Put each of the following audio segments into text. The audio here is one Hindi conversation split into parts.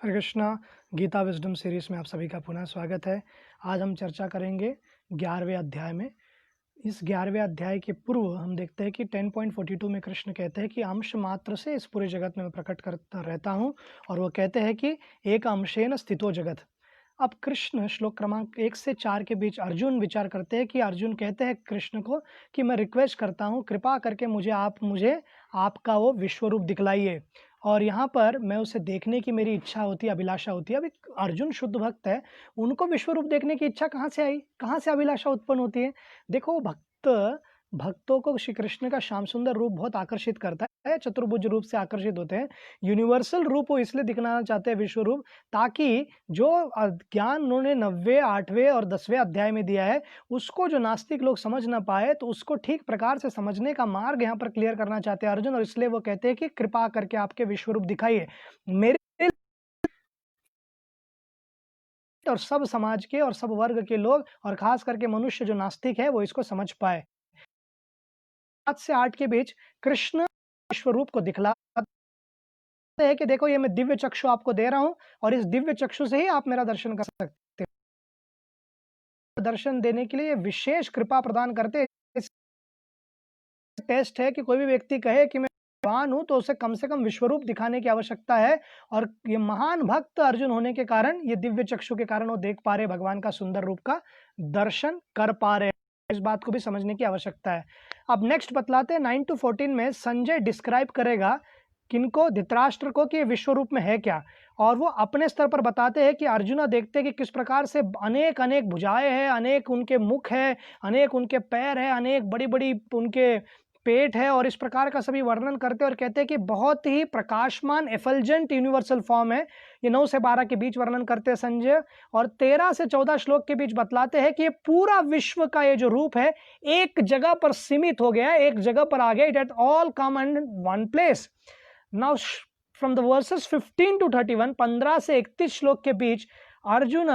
हरे कृष्णा। गीता विजडम सीरीज में आप सभी का पुनः स्वागत है। आज हम चर्चा करेंगे 11वें अध्याय में। इस 11वें अध्याय के पूर्व हम देखते हैं कि 10.42 में कृष्ण कहते हैं कि अंश मात्र से इस पूरे जगत में मैं प्रकट करता रहता हूँ, और वो कहते हैं कि एक अंशेन स्थितो जगत। अब कृष्ण श्लोक क्रमांक 1 से 4 के बीच अर्जुन विचार करते हैं कि अर्जुन कहते हैं कृष्ण को कि मैं रिक्वेस्ट करता हूँ, कृपा करके मुझे आपका वो विश्व रूप दिखलाइए। और यहाँ पर मैं उसे देखने की मेरी इच्छा होती है, अभिलाषा होती है। अभी अर्जुन शुद्ध भक्त है, उनको विश्व रूप देखने की इच्छा कहाँ से आई, कहाँ से अभिलाषा उत्पन्न होती है? देखो, भक्तों को श्री कृष्ण का श्याम सुंदर रूप बहुत आकर्षित करता है, चतुर्भुज रूप से आकर्षित होते हैं। यूनिवर्सल रूप वो इसलिए दिखना चाहते हैं विश्व रूप, ताकि जो ज्ञान उन्होंने 9वें, 8वें और 10वें अध्याय में दिया है, उसको जो नास्तिक लोग समझ ना पाए, तो उसको ठीक प्रकार से समझने का मार्ग यहाँ पर क्लियर करना चाहते हैं अर्जुन। और इसलिए वो कहते हैं कि कृपा करके आपके विश्व रूप दिखाइए मेरे और सब समाज के और सब वर्ग के लोग, और खास करके मनुष्य जो नास्तिक है, वो इसको समझ पाए। 7 से 8 के बीच कृष्ण विश्व रूप को दिखलाते हैं कि देखो, ये मैं दिव्य चक्षु आपको दे रहा हूं, और इस दिव्य चक्षु से ही आप मेरा दर्शन कर सकते हो। दर्शन देने के लिए विशेष कृपा प्रदान करते हैं। टेस्ट है कि कोई भी व्यक्ति कहे कि मैं भगवान हूं, तो उसे कम से कम विश्वरूप दिखाने की आवश्यकता है। और ये महान भक्त अर्जुन होने के कारण, ये दिव्य चक्षु के कारण वो देख पा रहे भगवान का सुंदर रूप का दर्शन कर पा रहे हैं। इस बात को भी समझने की आवश्यकता है। अब नेक्स्ट बतलाते हैं 9 to 14 में संजय डिस्क्राइब करेगा किनको, धृतराष्ट्र को, कि ये विश्व रूप में है क्या। और वो अपने स्तर पर बताते हैं कि अर्जुना देखते हैं कि किस प्रकार से अनेक अनेक भुजाएं हैं, अनेक उनके मुख है, अनेक उनके पैर है, अनेक बड़ी बड़ी उनके पेट है, और इस प्रकार का सभी वर्णन करते हैं और कहते हैं कि बहुत ही प्रकाशमान एफल्जेंट यूनिवर्सल फॉर्म है। ये 9 से 12 के बीच वर्णन करते हैं संजय, और 13 से 14 श्लोक के बीच बतलाते हैं कि ये पूरा विश्व का ये जो रूप है, एक जगह पर सीमित हो गया है, एक जगह पर आ गया। It had all come in one place. Now from the versus 15 to 31, 15 से 31 श्लोक के बीच अर्जुन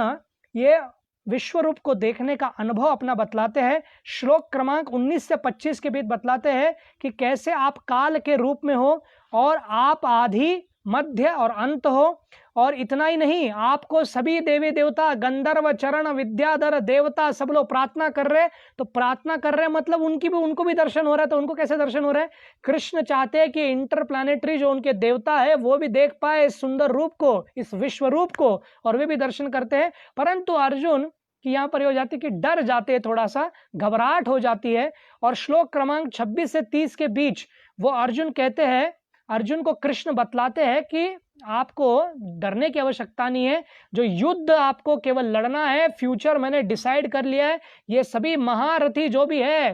ये विश्व रूप को देखने का अनुभव अपना बतलाते हैं। श्लोक क्रमांक 19 से 25 के बीच बतलाते हैं कि कैसे आप काल के रूप में हो, और आप आदि, मध्य और अंत हो। और इतना ही नहीं, आपको सभी देवी देवता, गंधर्व, चरण, विद्याधर, देवता सब लोग प्रार्थना कर रहे। तो प्रार्थना कर रहे मतलब उनको भी दर्शन हो रहा है। तो उनको कैसे दर्शन हो रहा है? कृष्ण चाहते हैं कि इंटरप्लैनेटरी जो उनके देवता है वो भी देख पाए इस सुंदर रूप को, इस विश्व रूप को, और वे भी दर्शन करते हैं। परंतु अर्जुन की यहाँ पर हो जाती है कि डर जाते हैं, थोड़ा सा घबराहट हो जाती है। और श्लोक क्रमांक 26 से 30 के बीच वो अर्जुन कहते हैं, अर्जुन को कृष्ण बतलाते हैं कि आपको डरने की आवश्यकता नहीं है, जो युद्ध आपको केवल लड़ना है, फ्यूचर मैंने डिसाइड कर लिया है। ये सभी महारथी जो भी है,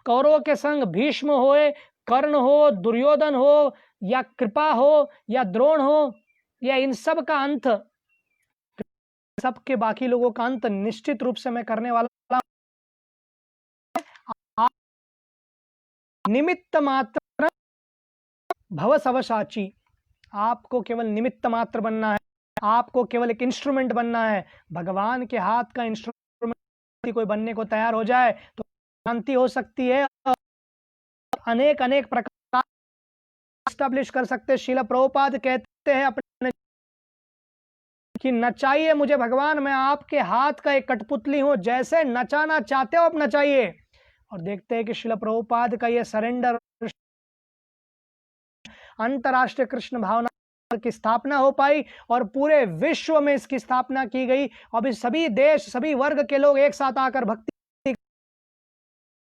कौरवों के संग भीष्म होए, कर्ण हो, दुर्योधन हो, या कृपा हो, या द्रोण हो, या इन सब का अंत, सबके बाकी लोगों का अंत निश्चित रूप से मैं करने वाला। निमित्त मात्र भव सवसाची, आपको केवल निमित्त मात्र बनना है, आपको केवल एक इंस्ट्रूमेंट बनना है। भगवान के हाथ का इंस्ट्रूमेंट कोई बनने को तैयार हो जाए तो शांति हो सकती है, अनेक अनेक प्रकार एस्टैब्लिश कर सकते हैं। श्रील प्रभुपाद कहते हैं अपने कि नचाइए मुझे भगवान, मैं आपके हाथ का एक कठपुतली हूं, जैसे नचाना चाहते हो आप नचाइए। और देखते हैं कि श्रील प्रभुपाद का ये सरेंडर, अंतरराष्ट्रीय कृष्ण भावना की स्थापना हो पाई, और पूरे विश्व में इसकी स्थापना की गई। अभी सभी देश, सभी वर्ग के लोग एक साथ आकर भक्ति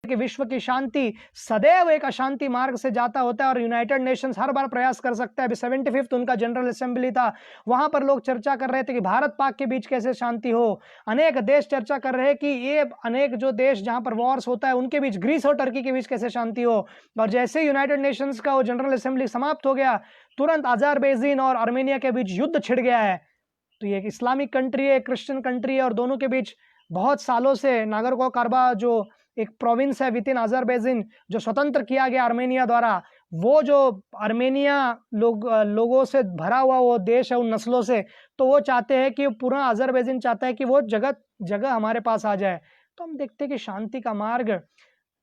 कि विश्व की शांति सदैव एक अशांति मार्ग से जाता होता है। और यूनाइटेड नेशंस हर बार प्रयास कर सकता है। अभी 75th उनका जनरल असेंबली था, वहां पर लोग चर्चा कर रहे थे कि भारत पाक के बीच कैसे शांति हो। अनेक देश चर्चा कर रहे हैं कि ये अनेक जो देश जहां पर वॉर्स होता है उनके बीच, ग्रीस और टर्की के बीच कैसे शांति हो। और जैसे यूनाइटेड नेशंस का वो जनरल असेंबली समाप्त हो गया, तुरंत अजरबैजान और आर्मेनिया के बीच युद्ध छिड़ गया है। तो ये एक इस्लामिक कंट्री है, क्रिश्चियन कंट्री है, और दोनों के बीच बहुत सालों से नागोर्नो कराबाख जो एक प्रोविंस है विद इन अजरबैजान, जो स्वतंत्र किया गया आर्मेनिया द्वारा, वो जो आर्मेनिया लोगों से भरा हुआ वो देश है, उन नस्लों से, तो वो चाहते हैं कि पूरा अजरबैजान चाहता है कि वो जगह हमारे पास आ जाए। तो हम देखते हैं कि शांति का मार्ग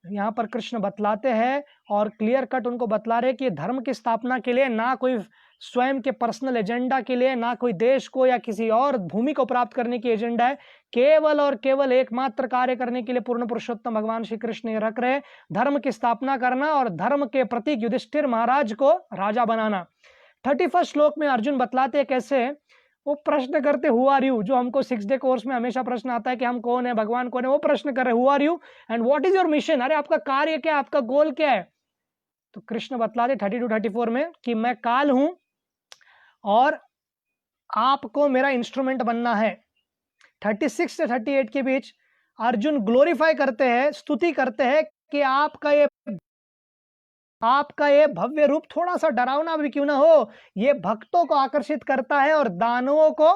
यहाँ पर कृष्ण बतलाते हैं, और क्लियर कट उनको बतला रहे कि धर्म की स्थापना के लिए ना कोई स्वयं के पर्सनल एजेंडा के लिए, ना कोई देश को या किसी और भूमि को प्राप्त करने की एजेंडा है, केवल और केवल एकमात्र कार्य करने के लिए पूर्ण पुरुषोत्तम भगवान श्री कृष्ण ये रख रहे, धर्म की स्थापना करना और धर्म के प्रतीक युधिष्ठिर महाराज को राजा बनाना। 31 श्लोक में अर्जुन बतलाते हैं कैसे वो प्रश्न करते हु आर यू, जो हमको 6 डे कोर्स में हमेशा प्रश्न आता है कि हम कौन है, भगवान कौन है, वो प्रश्न कर रहे who are you and what is your mission, अरे आपका कार्य क्या है, आपका गोल क्या है। तो कृष्ण बतलाते 32-34 में कि मैं काल हूं और आपको मेरा इंस्ट्रूमेंट बनना है। 36 से 38 के बीच अर्जुन ग्लोरीफाई करते हैं, स्तुति करते हैं कि आपका ये भव्य रूप थोड़ा सा डरावना भी क्यों ना हो, ये भक्तों को आकर्षित करता है और दानवों को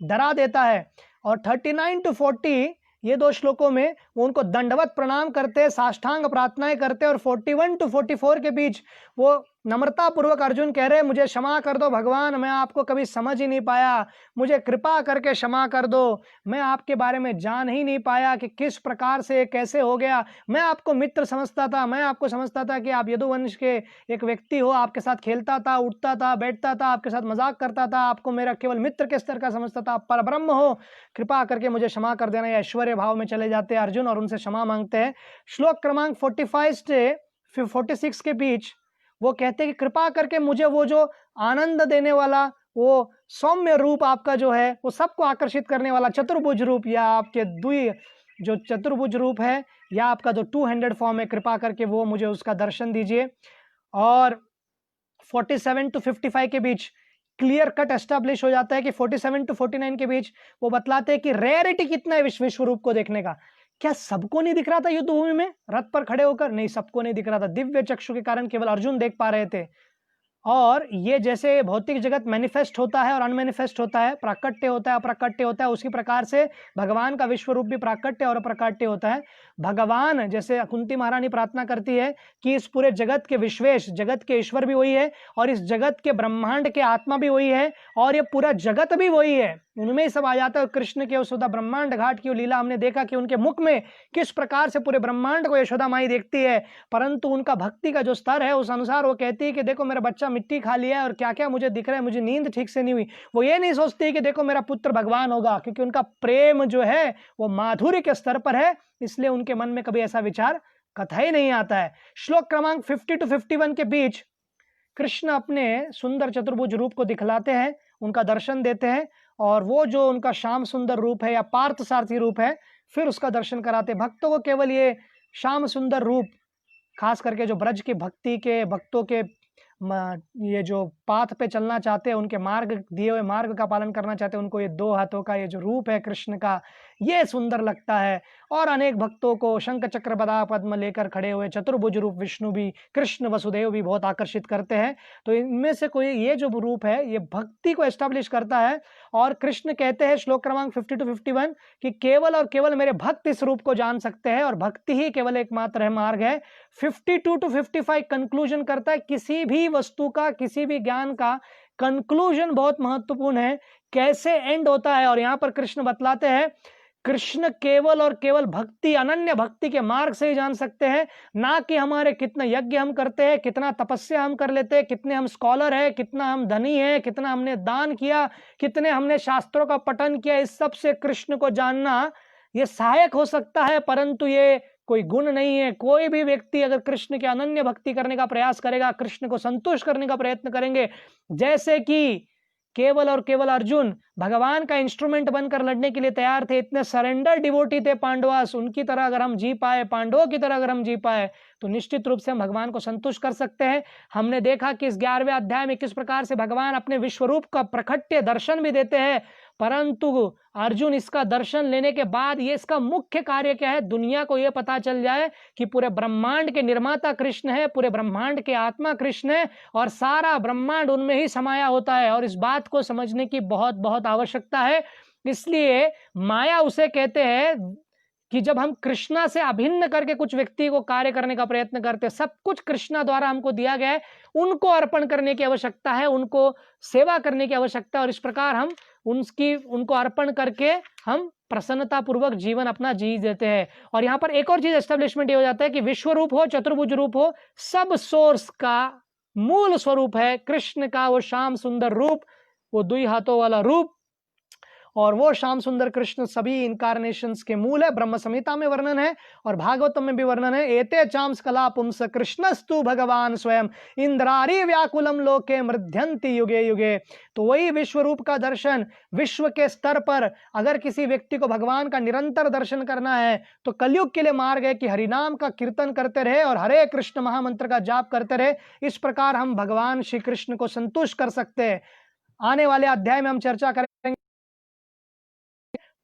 डरा देता है। और 39 to 40 ये 2 श्लोकों में वो उनको दंडवत प्रणाम करते, साष्टांग प्रार्थनाएं करते, और 41 to 44 के बीच वो नम्रता पूर्वक अर्जुन कह रहे मुझे क्षमा कर दो भगवान, मैं आपको कभी समझ ही नहीं पाया, मुझे कृपा करके क्षमा कर दो, मैं आपके बारे में जान ही नहीं पाया कि किस प्रकार से कैसे हो गया, मैं आपको मित्र समझता था, मैं आपको समझता था कि आप यदुवंश के एक व्यक्ति हो, आपके साथ खेलता था, उठता था, बैठता था, आपके साथ मजाक करता था, आपको मेरा केवल मित्र के स्तर का समझता था, आप परब्रह्म हो, कृपा करके मुझे क्षमा कर देना। या ऐश्वर्य भाव में चले जाते हैं अर्जुन और उनसे क्षमा मांगते हैं। श्लोक क्रमांक 45 से 46 के बीच वो कहते हैं कि कृपा करके मुझे वो जो आनंद देने वाला वो सौम्य रूप आपका जो है, वो सबको आकर्षित करने वाला चतुर्भुज रूप, या आपके द्वि जो चतुर्भुज रूप है, या आपका जो 200 फॉर्म है, कृपा करके वो मुझे उसका दर्शन दीजिए। और 47 to 55 के बीच क्लियर कट एस्टेब्लिश हो जाता है कि 47 to 49 के बीच वो बतलाते हैं कि रेयरिटी कितना है विश्व रूप को देखने का। क्या सबको नहीं दिख रहा था युद्ध भूमि में रथ पर खड़े होकर? नहीं, सबको नहीं दिख रहा था, दिव्य चक्षु के कारण केवल अर्जुन देख पा रहे थे। और ये जैसे भौतिक जगत मैनिफेस्ट होता है और अनमैनिफेस्ट होता है, प्राकट्य होता है अप्राकट्य होता है, उसी प्रकार से भगवान का विश्व रूप भी प्राकट्य और अप्राकट्य होता है। भगवान, जैसे कुंती महारानी प्रार्थना करती है कि इस पूरे जगत के विश्वेश, जगत के ईश्वर भी वही है, और इस जगत के ब्रह्मांड के आत्मा भी वही है, और ये पूरा जगत भी वही है, उनमें ही सब आ जाता है। कृष्ण के यशोदा ब्रह्मांड घाट की लीला हमने देखा कि उनके मुख में किस प्रकार से पूरे ब्रह्मांड को यशोदा माई देखती है, परंतु उनका भक्ति का जो स्तर है उस अनुसार वो कहती है कि देखो मेरा बच्चा मिट्टी खा लिया है और क्या क्या मुझे दिख रहा है, मुझे नींद ठीक से नहीं हुई। वो ये नहीं सोचती कि देखो मेरा पुत्र भगवान होगा, क्योंकि उनका प्रेम जो है वो माधुर्य के स्तर पर है, इसलिए उनके मन में कभी ऐसा विचार कतई नहीं आता है। श्लोक क्रमांक 50 to 51 के बीच कृष्ण अपने सुंदर चतुर्भुज रूप को दिखलाते हैं, उनका दर्शन देते हैं, और वो जो उनका श्याम सुंदर रूप है या पार्थ सारथी रूप है, फिर उसका दर्शन कराते। भक्तों को केवल ये श्याम सुंदर रूप, खास करके जो ब्रज की भक्ति के भक्तों के ये जो पाथ पे चलना चाहते हैं, उनके मार्ग दिए हुए मार्ग का पालन करना चाहते हैं, उनको ये 2 हाथों का ये जो रूप है कृष्ण का, ये सुंदर लगता है। और अनेक भक्तों को शंख चक्र गदा पद्म लेकर खड़े हुए चतुर्भुज रूप विष्णु भी, कृष्ण वसुदेव भी बहुत आकर्षित करते हैं। तो इनमें से कोई ये जो रूप है ये भक्ति को एस्टेब्लिश करता है। और कृष्ण कहते हैं श्लोक क्रमांक 50 to 51 कि केवल और केवल मेरे भक्त इस रूप को जान सकते हैं, और भक्ति ही केवल एकमात्र है मार्ग है। 52 to 55 कंक्लूजन करता है, किसी भी वस्तु का, किसी भी ज्ञान का कंक्लूजन बहुत महत्वपूर्ण है, कैसे एंड होता है। और यहां पर कृष्ण बतलाते हैं कृष्ण केवल और केवल भक्ति, अनन्य भक्ति के मार्ग से ही जान सकते हैं, ना कि हमारे कितना यज्ञ हम करते हैं, कितना तपस्या हम कर लेते हैं, कितने हम स्कॉलर है, कितना हम धनी है, कितना हमने दान किया, कितने हमने शास्त्रों का पठन किया। इस सब से कृष्ण को जानना ये सहायक हो सकता है, परंतु ये कोई गुण नहीं है। कोई भी व्यक्ति अगर कृष्ण के अनन्य भक्ति करने का प्रयास करेगा, कृष्ण को संतुष्ट करने का प्रयत्न करेंगे, जैसे कि केवल और केवल अर्जुन भगवान का इंस्ट्रूमेंट बनकर लड़ने के लिए तैयार थे, इतने सरेंडर डिवोटी थे पांडवास, उनकी तरह अगर हम जी पाए, पांडवों की तरह अगर हम जी पाए, तो निश्चित रूप से हम भगवान को संतुष्ट कर सकते हैं। हमने देखा कि इस 11वें अध्याय में किस प्रकार से भगवान अपने विश्वरूप का प्रकट्य दर्शन भी देते हैं, परंतु अर्जुन इसका दर्शन लेने के बाद ये इसका मुख्य कार्य क्या है, दुनिया को यह पता चल जाए कि पूरे ब्रह्मांड के निर्माता कृष्ण है, पूरे ब्रह्मांड के आत्मा कृष्ण है, और सारा ब्रह्मांड उनमें ही समाया होता है। और इस बात को समझने की बहुत बहुत आवश्यकता है। इसलिए माया उसे कहते हैं कि जब हम कृष्णा से अभिन्न करके कुछ व्यक्ति को कार्य करने का प्रयत्न करते हैं, सब कुछ कृष्णा द्वारा हमको दिया गया है, उनको अर्पण करने की आवश्यकता है, उनको सेवा करने की आवश्यकता है, और इस प्रकार हम उनको अर्पण करके हम प्रसन्नता पूर्वक जीवन अपना जी देते हैं। और यहाँ पर एक और चीज एस्टेब्लिशमेंट ये हो जाता है कि विश्व रूप हो, चतुर्भुज रूप हो, सब सोर्स का मूल स्वरूप है कृष्ण का वो श्याम सुंदर रूप, वो दुई हाथों वाला रूप, और वो श्याम सुंदर कृष्ण सभी इनकारनेशंस के मूल है। ब्रह्म संहिता में वर्णन है और भागवतम में भी वर्णन है। एते चांस कला पुंस कृष्णस्तु भगवान स्वयं इंद्रारी व्याकुलम लोके मृध्यंति युगे युगे। तो वही विश्व रूप का दर्शन, विश्व के स्तर पर अगर किसी व्यक्ति को भगवान का निरंतर दर्शन करना है तो कलयुग के लिए मार्ग है कि हरिनाम का कीर्तन करते रहे और हरे कृष्ण महामंत्र का जाप करते रहे। इस प्रकार हम भगवान श्री कृष्ण को संतुष्ट कर सकते हैं। आने वाले अध्याय में हम चर्चा करेंगे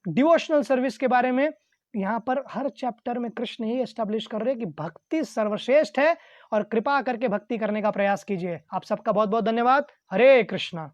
डिवोशनल सर्विस के बारे में। यहां पर हर चैप्टर में कृष्ण ही एस्टैब्लिश कर रहे हैं कि भक्ति सर्वश्रेष्ठ है और कृपा करके भक्ति करने का प्रयास कीजिए। आप सबका बहुत बहुत धन्यवाद। हरे कृष्णा।